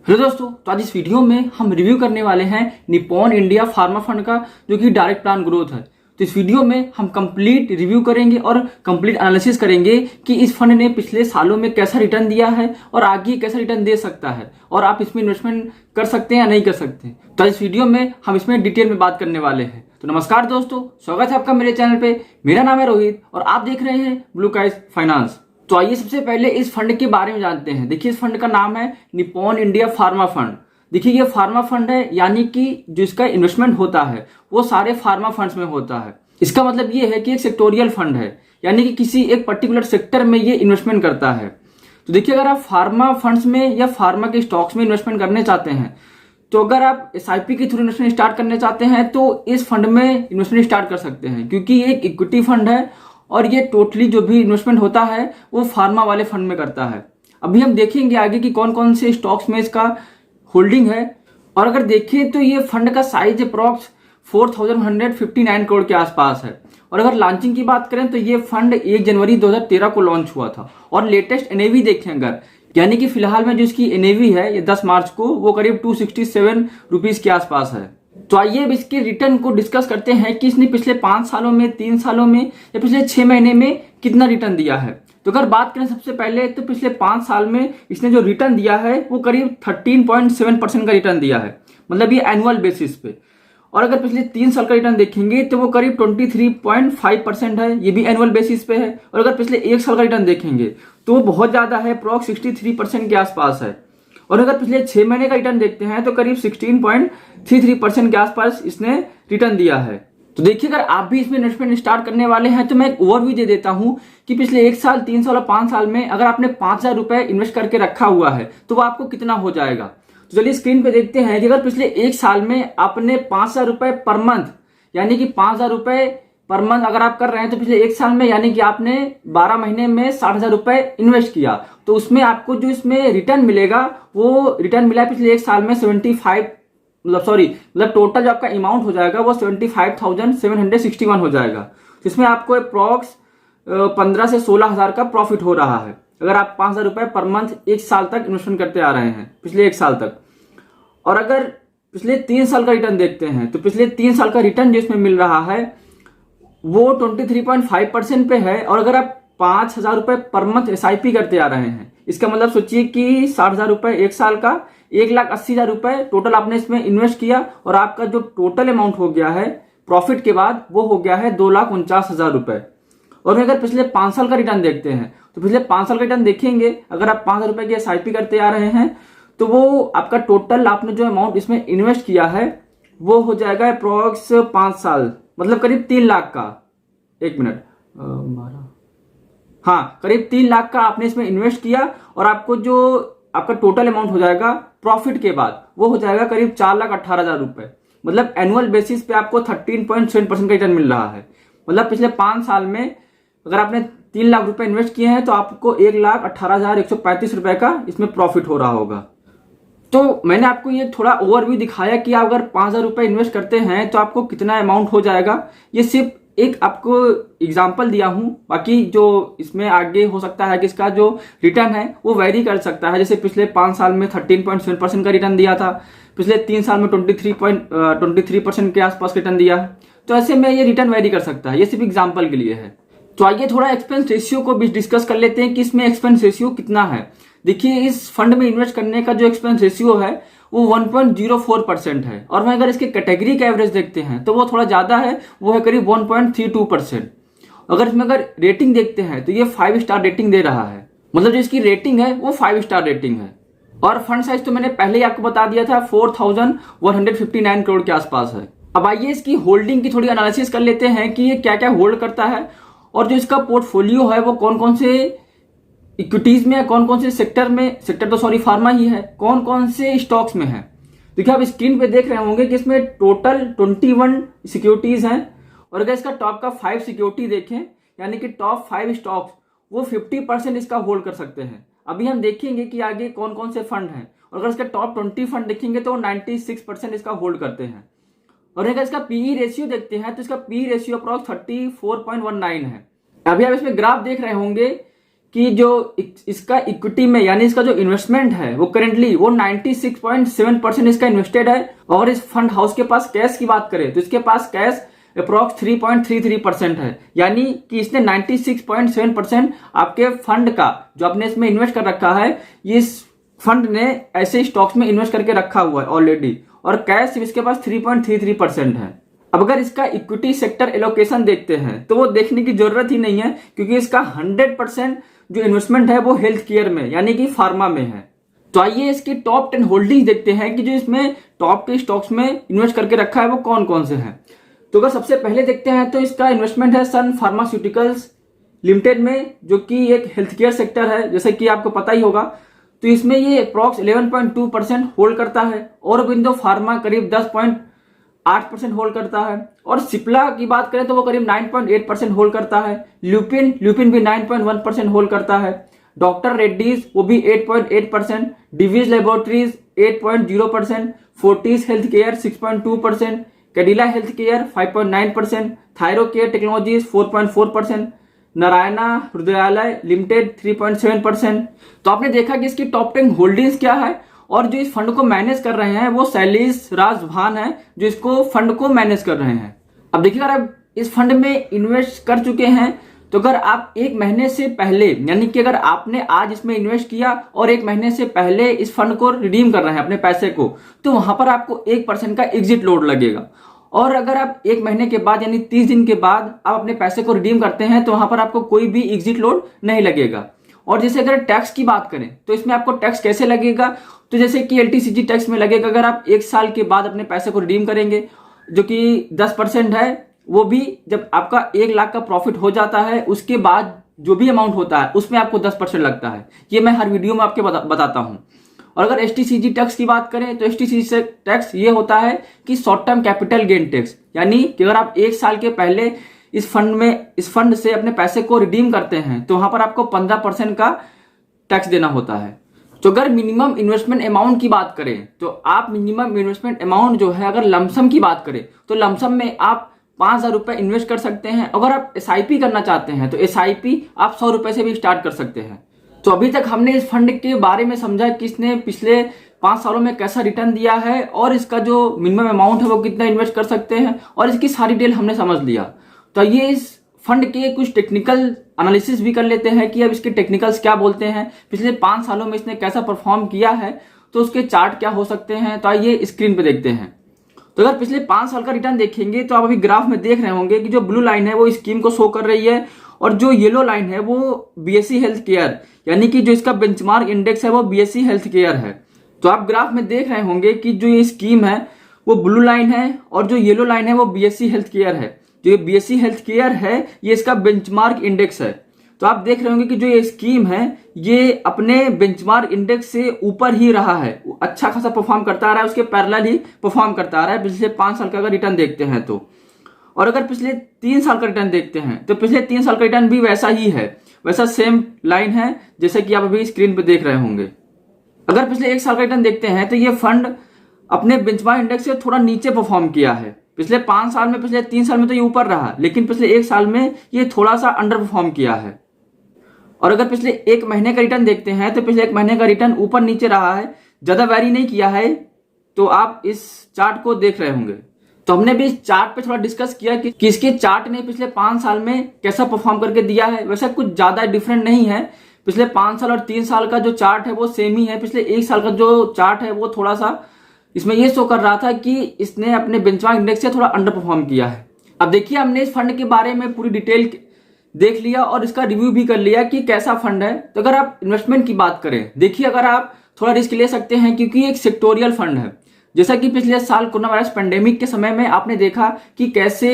Hello दोस्तों, तो आज इस वीडियो में हम रिव्यू करने वाले हैं निप्पॉन इंडिया फार्मा फंड का, जो कि डायरेक्ट प्लान ग्रोथ है। तो इस वीडियो में हम कंप्लीट रिव्यू करेंगे और कंप्लीट एनालिसिस करेंगे कि इस फंड ने पिछले सालों में कैसा रिटर्न दिया है और आगे कैसा रिटर्न दे सकता है, और आप इसमें इन्वेस्टमेंट कर सकते हैं या नहीं कर सकते। तो इस वीडियो में हम इसमें डिटेल में बात करने वाले हैं। तो नमस्कार दोस्तों, स्वागत है आपका मेरे चैनल पे। मेरा नाम है रोहित और आप देख रहे हैं ब्लू स्काई फाइनेंस। तो आइए सबसे पहले इस फंड के बारे में जानते हैं। देखिए, इस फंड का नाम है निप्पॉन इंडिया फार्मा फंड। देखिए, ये फार्मा फंड है, यानी कि जो इसका इन्वेस्टमेंट होता है वो सारे फार्मा फंड्स में होता है। इसका मतलब ये है कि एक सेक्टोरियल फंड है, यानी कि किसी एक पर्टिकुलर सेक्टर में ये इन्वेस्टमेंट करता है। तो देखिए, अगर आप फार्मा फंड्स में या फार्मा के स्टॉक्स में इन्वेस्टमेंट करने चाहते हैं, तो अगर आप SIP के थ्रू इन्वेस्टमेंट स्टार्ट करने चाहते हैं तो इस फंड में इन्वेस्टमेंट स्टार्ट कर सकते हैं, क्योंकि ये एक इक्विटी फंड है और ये टोटली जो भी इन्वेस्टमेंट होता है वो फार्मा वाले फंड में करता है। अभी हम देखेंगे आगे कि कौन कौन से स्टॉक्स में इसका होल्डिंग है। और अगर देखें तो ये फंड का साइज अप्रॉक्स 4159 करोड़ के आसपास है। और अगर लॉन्चिंग की बात करें तो ये फंड 1 जनवरी 2013 को लॉन्च हुआ था। और लेटेस्ट NAV देखें अगर, यानी कि फिलहाल में जो इसकी NAV है ये 10 मार्च को, वो करीब 267 रुपीज के आसपास है। तो आइए अब इसके रिटर्न को डिस्कस करते हैं कि इसने पिछले 5 सालों में, 3 सालों में या पिछले 6 महीने में कितना रिटर्न दिया है। तो अगर बात करें सबसे पहले, तो पिछले 5 साल में इसने जो रिटर्न दिया है वो करीब 13.7% का रिटर्न दिया है, मतलब ये एनुअल बेसिस पे। और अगर पिछले 3 साल का रिटर्न देखेंगे तो वो करीब 23.5% है, ये भी एनुअल बेसिस पे है। और अगर पिछले 1 साल का रिटर्न देखेंगे तो वो बहुत ज्यादा है, अप्रॉक्स 63% के आसपास है। और अगर पिछले 6 महीने का रिटर्न देखते हैं तो करीब 16.33% के आसपास इसने रिटर्न दिया है। तो देखिए, अगर आप भी इसमें इन्वेस्टमेंट स्टार्ट करने वाले हैं तो मैं एक ओवरव्यू दे देता हूं कि पिछले 1 साल, 3 साल और 5 साल में अगर आपने 5,000 रुपए इन्वेस्ट करके रखा हुआ है तो वो आपको कितना हो जाएगा। तो चलिए स्क्रीन पे देखते हैं कि अगर पिछले 1 साल में आपने 5,000 रुपए पर मंथ, यानी कि 5,000 रुपए पर मंथ अगर आप कर रहे हैं, तो पिछले 1 साल में यानी कि आपने 12 महीने में 60,000 रुपए इन्वेस्ट किया, तो उसमें आपको जो इसमें रिटर्न मिलेगा वो रिटर्न मिला है पिछले 1 साल में 75, मतलब टोटल जो आपका अमाउंट हो जाएगा वो 75,761 हो जाएगा। जिसमें आपको अप्रॉक्स 15 से 16,000 का प्रॉफिट हो रहा है, अगर आप 5,000 रुपए पर मंथ 1 साल तक इन्वेस्टमेंट करते आ रहे हैं, पिछले 1 साल तक। और अगर पिछले 3 साल का रिटर्न देखते हैं तो पिछले 3 साल का रिटर्न जो इसमें मिल रहा है वो 23.5% पे है। और अगर आप 5,000 रुपए पर मंथ SIP करते आ रहे हैं, इसका मतलब सोचिए कि 60,000 रुपए 1 साल का, 1,80,000 रुपए टोटल आपने इसमें इन्वेस्ट किया, और आपका जो टोटल अमाउंट हो गया है प्रॉफिट के बाद वो हो गया है 2,49,000 रुपए। और अगर पिछले 5 साल का रिटर्न देखते हैं तो पिछले 5 साल का रिटर्न देखेंगे, अगर आप 5,000 रुपए की SIP करते आ रहे हैं तो वो आपका टोटल आपने जो अमाउंट इसमें इन्वेस्ट किया है वो हो जाएगा अप्रॉक्स 5 साल, मतलब करीब 3 लाख का, 1 मिनट, हाँ, करीब 3 लाख का आपने इसमें इन्वेस्ट किया, और आपको जो आपका टोटल अमाउंट हो जाएगा प्रॉफिट के बाद वो हो जाएगा करीब 4,18,000 रुपए। मतलब एनुअल बेसिस पे आपको 13.7% का रिटर्न मिल रहा है। मतलब पिछले 5 साल में अगर आपने 3 लाख रुपए इन्वेस्ट किए हैं तो आपको 1,18,135 रुपए का इसमें प्रॉफिट हो रहा होगा। तो मैंने आपको ये थोड़ा ओवरव्यू दिखाया कि आप अगर 5,000 रुपए इन्वेस्ट करते हैं तो आपको कितना अमाउंट हो जाएगा। ये सिर्फ एक आपको एग्जांपल दिया हूं, बाकी जो इसमें आगे हो सकता है कि इसका जो रिटर्न है वो वेरी कर सकता है। जैसे पिछले 5 साल में 13.7% का रिटर्न दिया था, पिछले 3 साल में 23% के आसपास रिटर्न दिया है। तो ऐसे में ये रिटर्न वेरी कर सकता है, ये सिर्फ एग्जाम्पल के लिए है। तो आइए थोड़ा एक्सपेंस रेशियो को भी डिस्कस कर लेते हैं कि इसमें एक्सपेंस रेशियो कितना है। देखिए, इस फंड में इन्वेस्ट करने का जो एक्सपेंस रेशियो है वो 1.04% है। और वहीं अगर इसके कैटेगरी का एवरेज देखते हैं तो वो थोड़ा ज्यादा है, वो है करीब 1.32%। अगर इसमें अगर रेटिंग देखते हैं तो ये 5 स्टार रेटिंग दे रहा है, मतलब जो इसकी रेटिंग है वो 5 स्टार रेटिंग है। और फंड साइज तो मैंने पहले ही आपको बता दिया था, 4,159 करोड़ के आसपास है। अब आइए इसकी होल्डिंग की थोड़ी एनालिसिस कर लेते हैं कि ये क्या क्या होल्ड करता है, और जो इसका पोर्टफोलियो है वो कौन कौन से इक्विटीज में है, कौन कौन से सेक्टर में, फार्मा ही है, कौन कौन से स्टॉक्स में है। देखिए, आप स्क्रीन पे देख रहे होंगे कि इसमें टोटल 21 सिक्योरिटीज हैं। और अगर इसका टॉप का 5 सिक्योरिटी देखें, यानी कि टॉप 5 स्टॉक्स, वो 50% इसका होल्ड कर सकते हैं। अभी हम देखेंगे कि आगे कौन कौन से फंड हैं। और अगर इसका टॉप 20 फंड देखेंगे तो 96% इसका होल्ड करते हैं। और अगर इसका PE रेशियो देखते हैं तो इसका PE रेशियो अप्रॉक्स 34.19 है। अभी आप इसमें ग्राफ देख रहे होंगे कि जो इसका इक्विटी में यानी इसका जो इन्वेस्टमेंट है वो करेंटली वो 96.7% इसका इन्वेस्टेड है। और इस फंड हाउस के पास कैश की बात करें तो इसके पास कैश अप्रॉक्स 3.33% है, यानी कि इसने 96.7% आपके फंड का जो आपने इसमें इन्वेस्ट कर रखा है, इस फंड ने ऐसे स्टॉक्स में इन्वेस्ट करके रखा हुआ है ऑलरेडी, और कैश इसके पास 3.33% है। अब अगर इसका इक्विटी सेक्टर एलोकेशन देखते हैं तो वो देखने की जरूरत ही नहीं है, क्योंकि इसका 100% जो इन्वेस्टमेंट है वो हेल्थ केयर में यानी कि फार्मा में है। तो आइए इसकी टॉप 10 होल्डिंग्स देखते हैं कि जो इसमें टॉप के स्टॉक्स में इन्वेस्ट करके रखा है वो कौन कौन से हैं। तो अगर सबसे पहले देखते हैं तो इसका इन्वेस्टमेंट है सन फार्मास्यूटिकल्स लिमिटेड में, जो कि एक हेल्थ केयर सेक्टर है जैसे कि आपको पता ही होगा। तो इसमें ये अप्रॉक्स 11.2% होल्ड करता है, और बिंदु फार्मा करीब 10.8% होल्ड करता है, और सिप्ला की बात करें तो वो करीब 9.8% होल्ड करता है। ल्यूपिन भी 9.1% होल्ड करता है। डॉक्टर रेड्डीज वो भी 8.8%, Divi's laboratories 8.0%, Fortis health care 6.2%, Cadila health care 5.9%, Thyrocare technologies 4.4%, Narayana Hrudayalaya limited 3.7%। तो आपने देखा कि इसकी टॉप 10 होल्डिंग्स क्या है, और जो इस फंड को मैनेज कर रहे हैं वो शैलेश राजभान है जो इसको फंड को मैनेज कर रहे हैं। अब देखिए, अगर आप इस फंड में इन्वेस्ट कर चुके हैं तो अगर आप एक महीने से पहले, यानी कि अगर आपने आज इसमें इन्वेस्ट किया और एक महीने से पहले इस फंड को रिडीम कर रहे हैं अपने पैसे को, तो वहां पर आपको 1% का एग्जिट लोड लगेगा। और अगर आप एक महीने के बाद यानी 30 दिन के बाद आप अपने पैसे को रिडीम करते हैं तो वहां पर आपको कोई भी एग्जिट लोड नहीं लगेगा। और जैसे अगर टैक्स की बात करें तो इसमें आपको टैक्स कैसे लगेगा, तो जैसे कि एलटीसीजी टैक्स में लगेगा अगर आप 1 साल के बाद अपने पैसे को रिडीम करेंगे, जो कि 10% है, वो भी जब आपका 1 लाख का प्रॉफिट हो जाता है उसके बाद जो भी अमाउंट होता है उसमें आपको 10% लगता है। ये मैं हर वीडियो में आपके बताता हूं। और अगर एसटीसीजी टैक्स की बात करें तो एसटीसीजी टैक्स ये होता है कि short term capital gain tax, यानी कि अगर आप 1 साल के पहले इस फंड से अपने पैसे को रिडीम करते हैं तो वहां पर आपको 15% का टैक्स देना होता है। तो अगर मिनिमम इन्वेस्टमेंट अमाउंट की बात करें तो आप मिनिमम इन्वेस्टमेंट अमाउंट जो है, अगर लमसम की बात करें तो लमसम में आप 5,000 रुपए इन्वेस्ट कर सकते हैं। अगर आप एसआईपी करना चाहते हैं तो एसआईपी आप 100 रुपए से भी स्टार्ट कर सकते हैं। तो अभी तक हमने इस फंड के बारे में समझा कि इसने पिछले 5 सालों में कैसा रिटर्न दिया है, और इसका जो मिनिमम अमाउंट है वो कितना इन्वेस्ट कर सकते हैं, और इसकी सारी डिटेल हमने समझ लिया। तो ये इस फंड के कुछ टेक्निकल एनालिसिस भी कर लेते हैं कि अब इसके टेक्निकल्स क्या बोलते हैं, पिछले 5 सालों में इसने कैसा परफॉर्म किया है, तो उसके चार्ट क्या हो सकते हैं। तो आइए स्क्रीन पे देखते हैं। तो अगर पिछले 5 साल का रिटर्न देखेंगे तो आप अभी ग्राफ में देख रहे होंगे कि जो ब्लू लाइन है वो स्कीम को शो कर रही है, और जो येलो लाइन है वो बीएसई हेल्थ केयर, यानी कि जो इसका बेंचमार्क इंडेक्स है वो बीएसई हेल्थ केयर है। तो आप ग्राफ में देख रहे होंगे कि जो ये स्कीम है वो ब्लू लाइन है, और जो येलो लाइन है वो बीएसई हेल्थ केयर है। जो ये बीएसई हेल्थ केयर है ये इसका बेंचमार्क इंडेक्स है। तो आप देख रहे होंगे कि जो ये स्कीम है ये अपने बेंचमार्क इंडेक्स से ऊपर ही रहा है, अच्छा खासा परफॉर्म करता आ रहा है, उसके पैरेलल ही परफॉर्म करता आ रहा है पिछले 5 साल का अगर रिटर्न देखते हैं तो। और अगर पिछले 3 साल का रिटर्न देखते हैं तो पिछले 3 साल का रिटर्न भी वैसा ही है, वैसा सेम लाइन है जैसे कि आप अभी स्क्रीन पे देख रहे होंगे। अगर पिछले 1 साल का रिटर्न देखते हैं तो ये फंड अपने बेंचमार्क इंडेक्स से थोड़ा नीचे परफॉर्म किया है। पिछले 5 साल में, पिछले 3 साल में तो ये ऊपर रहा, लेकिन पिछले 1 साल में ये थोड़ा सा अंडर परफॉर्म किया है। और अगर पिछले 1 महीने का रिटर्न देखते हैं तो पिछले 1 महीने का रिटर्न ऊपर नीचे रहा है, ज्यादा वैरी नहीं किया है। तो आप इस चार्ट को देख रहे होंगे। तो हमने भी इस चार्ट पे थोड़ा डिस्कस किया कि इसके चार्ट ने पिछले 5 साल में कैसा परफॉर्म करके दिया है। वैसे कुछ ज्यादा डिफरेंट नहीं है, पिछले 5 साल और 3 साल का जो चार्ट है वो सेम ही है। पिछले 1 साल का जो चार्ट है वो थोड़ा सा इसमें ये शो कर रहा था कि इसने अपने बेंचमार्क इंडेक्स से थोड़ा अंडर परफॉर्म किया है। अब देखिए, हमने इस फंड के बारे में पूरी डिटेल देख लिया और इसका रिव्यू भी कर लिया कि कैसा फंड है। तो अगर आप इन्वेस्टमेंट की बात करें, देखिए अगर आप थोड़ा रिस्क ले सकते हैं क्योंकि एक सेक्टोरियल फंड है। जैसा कि पिछले साल कोरोना वायरस पेंडेमिक के समय में आपने देखा कि कैसे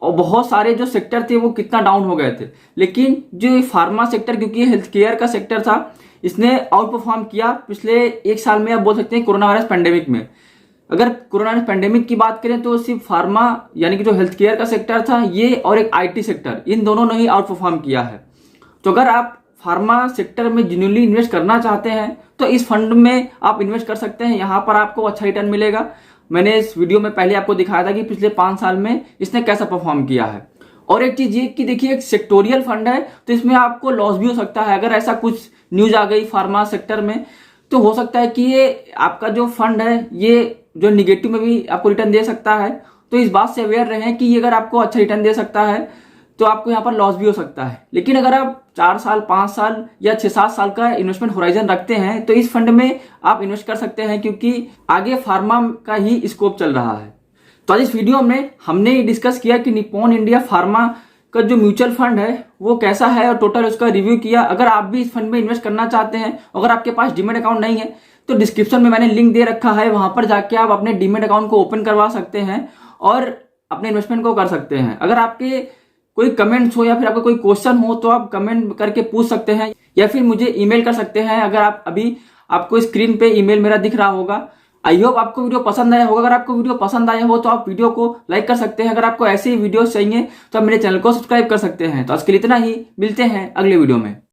बहुत सारे जो सेक्टर थे वो कितना डाउन हो गए थे, लेकिन जो फार्मा सेक्टर, क्योंकि हेल्थ केयर का सेक्टर था, इसने आउट परफॉर्म किया पिछले 1 साल में। आप बोल सकते हैं कोरोना वायरस पेंडेमिक में। अगर कोरोना वायरस पेंडेमिक की बात करें तो सिर्फ फार्मा यानी कि जो हेल्थ केयर का सेक्टर था ये, और एक आईटी सेक्टर, इन दोनों ने ही आउट परफॉर्म किया है। तो अगर आप फार्मा सेक्टर में जेन्युइनली इन्वेस्ट करना चाहते हैं तो इस फंड में आप इन्वेस्ट कर सकते हैं। यहाँ पर आपको अच्छा रिटर्न मिलेगा। मैंने इस वीडियो में पहले आपको दिखाया था कि पिछले 5 साल में इसने कैसा परफॉर्म किया है। और एक चीज ये कि देखिए एक सेक्टोरियल फंड है, तो इसमें आपको लॉस भी हो सकता है। अगर ऐसा कुछ न्यूज आ गई फार्मा सेक्टर में, तो हो सकता है कि ये आपका जो फंड है ये जो निगेटिव में भी आपको रिटर्न दे सकता है। तो इस बात से अवेयर रहें कि ये अगर आपको अच्छा रिटर्न दे सकता है तो आपको यहाँ पर लॉस भी हो सकता है। लेकिन अगर आप 4 साल 5 साल या 6-7 साल का इन्वेस्टमेंट होराइजन रखते हैं तो इस फंड में आप इन्वेस्ट कर सकते हैं, क्योंकि आगे फार्मा का ही स्कोप चल रहा है। तो आज इस वीडियो में हमने डिस्कस किया कि निप्पॉन इंडिया फार्मा का जो म्यूचुअल फंड है वो कैसा है और टोटल उसका रिव्यू किया। अगर आप भी इस फंड में इन्वेस्ट करना चाहते हैं, अगर आपके पास डीमैट अकाउंट नहीं है तो डिस्क्रिप्शन में मैंने लिंक दे रखा है, वहां पर जाके आप अपने डीमैट अकाउंट को ओपन करवा सकते हैं और अपने इन्वेस्टमेंट को कर सकते हैं। अगर आपके कोई कमेंट्स हो या फिर आपका कोई क्वेश्चन हो तो आप कमेंट करके पूछ सकते हैं या फिर मुझे ईमेल कर सकते हैं। अगर आप अभी आपको स्क्रीन पे ईमेल मेरा दिख रहा होगा। आई होप आपको वीडियो पसंद आया होगा। अगर आपको वीडियो पसंद आया हो तो आप वीडियो को लाइक कर सकते हैं। अगर आपको ऐसे ही वीडियो चाहिए तो आप मेरे चैनल को सब्सक्राइब कर सकते हैं। तो आज के लिए इतना ही, मिलते हैं अगले वीडियो में।